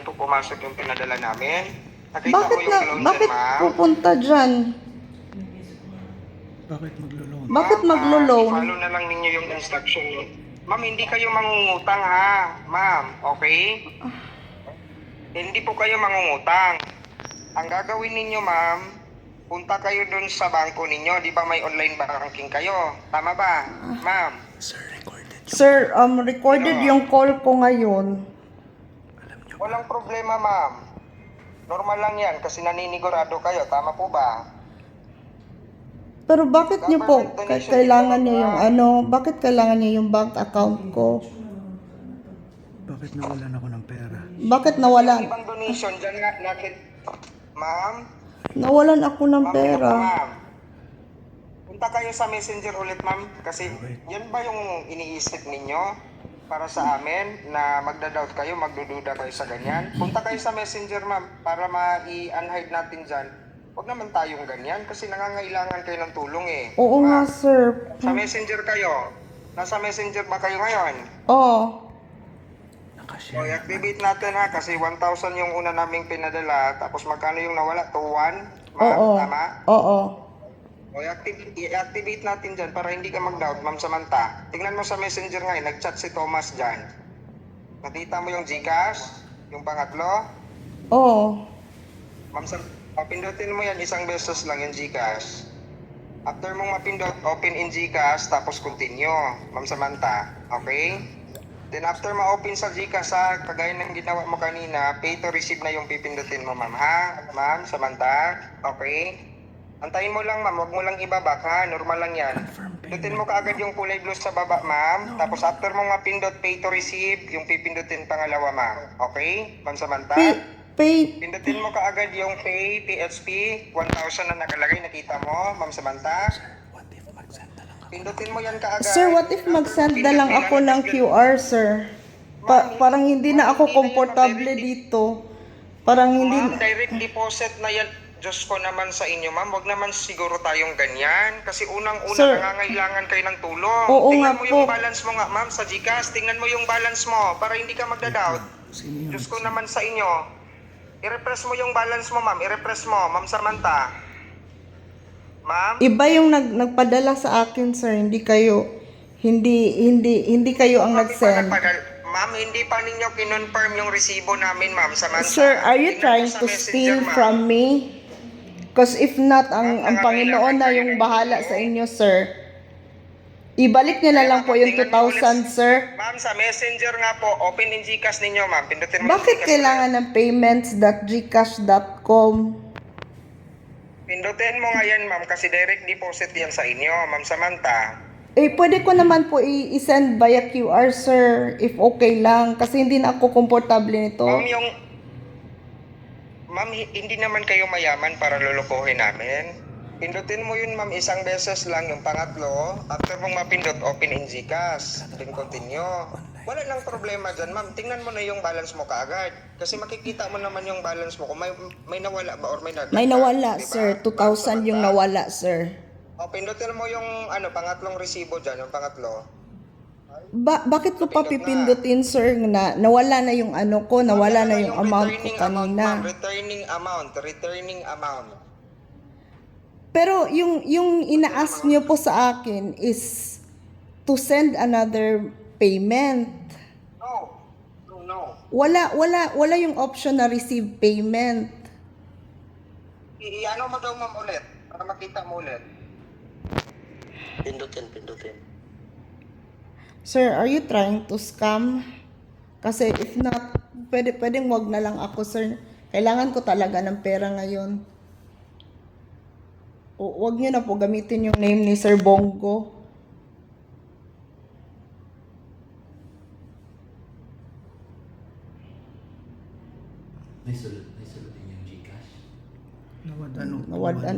po pumasok yung pinadala namin. Nakita mo yung loan dyan, Bakit ma'am? pupunta dyan? Bakit maglo-loan? Bakit Ma'am, maglo-loan? i-follow na lang ninyo yung instruction. Ma'am, hindi kayo mangungutang ha. Ma'am, okay? Hindi po kayo mangungutang. Ang gagawin ninyo, ma'am, punta kayo dun sa bangko ninyo. Di ba may online banking kayo? Tama ba, ma'am? Sir, recorded yung... Sir, recorded yung call ko ngayon. Alam nyo ba? Walang problema, ma'am. Normal lang yan kasi naninigurado kayo. Tama po ba? Pero bakit niyo po kailangan niyo yung bakit kailangan niyo yung bank account ko? Bakit nawalan ako ng pera? Bakit Yung nawalan? ibang donation dyan nga natin. Ma'am? Nawalan ako ng Ma'am, pera. ma'am. Punta kayo sa messenger ulit, ma'am. Kasi yan ba yung iniisip ninyo para sa amin na magda-doubt kayo, magdududa kayo sa ganyan? Punta kayo sa messenger, ma'am, para ma-i-unhide natin dyan. Huwag naman tayong ganyan kasi nangangailangan kayo ng tulong eh. Oo nga, Ma'am, sir. sa messenger kayo. Nasa messenger ba kayo ngayon? Oo. O, Nakashare. i-activate natin ha kasi 1,000 yung una naming pinadala. Tapos magkano yung nawala? 2,100? Ma'am, Oo. tama? Oo. O, i-activate natin dyan para hindi ka mag-doubt, Ma'am Samantha. Tingnan mo sa messenger ngayon, nag-chat si Thomas dyan. Nakita mo yung GCash? Yung pangatlo? Oo. Ma'am Samantha, pindutin mo yan, isang beses lang yung GCash. After mong mapindot, open in GCash, tapos continue, Ma'am Samantha. Okay? Then after ma-open sa GCash ha, kagaya ng ginawa mo kanina, pay to receive na yung pipindutin mo, ma'am ha? Ma'am Samantha? Okay? Antayin mo lang, ma'am. Huwag mo lang ibabak ha. Normal lang yan. Confirm Pindutin mo kaagad yung kulay blue sa baba, ma'am. Tapos after mong mapindot, pay to receive, yung pipindutin pangalawa, ma'am. Okay? Ma'am Samantha? Pay. Pindutin mo kaagad yung pay, PHP, 1,000 na nakalagay. Nakita mo, Ma'am Samantha? What if mag-send na lang ako? Pindutin mo yan kaagad. Sir, what if mag-send na lang ako ng QR, sir? Parang hindi na ako komportable dito. Parang hindi Ma'am, direct deposit na yan. Diyos ko naman sa inyo, ma'am. Huwag naman siguro tayong ganyan. Kasi unang-una, Sir. nangangailangan kayo ng tulong. Oo Tingnan nga mo yung po. balance mo nga, ma'am, sa GCash. Tingnan mo yung balance mo para hindi ka magda-doubt. Sino yun? Diyos ko naman sa inyo. I-refresh mo yung balance mo, ma'am. I-refresh mo, Ma'am Samantha. Ma'am? Iba yung nagpadala sa akin, sir. Hindi kayo ang nag-send. Ma'am, hindi pa ninyo kinonfirm yung resibo namin, Ma'am Samantha. Sir, are you Tingnan trying mo sa to messenger, steal ma'am. from me? Because if not, ang Ma'am, Panginoon na yung bahala sa inyo, sir. Ibalik niyo na lang po yung Tingnan mo 2,000, ulit. sir. Ma'am, sa messenger nga po, open in GCash ninyo, ma'am. Pindutin mo yung Bakit GCash kailangan ng payments.gcash.com? Pindutin mo nga yan, ma'am, kasi direct deposit yan sa inyo, Ma'am Samantha. Pwede ko naman po i-send via QR, sir, if okay lang. Kasi hindi na ako komportable nito. Ma'am, hindi naman kayo mayaman para lulukuhin namin. Pindutin mo yun, ma'am, isang beses lang yung pangatlo. After mong mapindot, open in GCash. Then continue. Wala nang problema dyan, ma'am. Tingnan mo na yung balance mo kaagad. Kasi makikita mo naman yung balance mo kung may nawala ba or may nagdag. May nawala, Diba? sir. 2,000 yung nawala, sir. O, pindutin mo yung pangatlong resibo dyan, yung pangatlo. Bakit ko pa pipindutin, sir, na nawala na yung ko, nawala na yung amount ko kanina. Returning amount. Pero yung ina-ask niyo po sa akin is to send another payment. No. Wala yung option na receive payment. Ano mo daw, ma'am, ulit? Para makita mo ulit. Pindutin. Sir, are you trying to scam? Kasi if not, pwedeng wag na lang ako, sir. Kailangan ko talaga ng pera ngayon. Wag niyo na po gamitin yung name ni Sir Bongo. May sulod din yung GCash. Nawadan og 2,1. Nawadan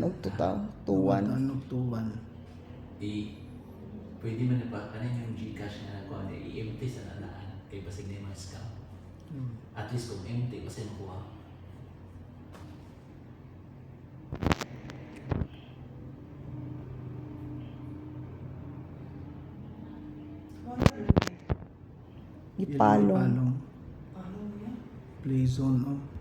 og 2,1. Pwede man na pa kanin yung GCash na nakuha na i-empty sa nanaan kay basig na yung mga scam. At least kung empty, kasi makuha. Ipalong. Play zone off.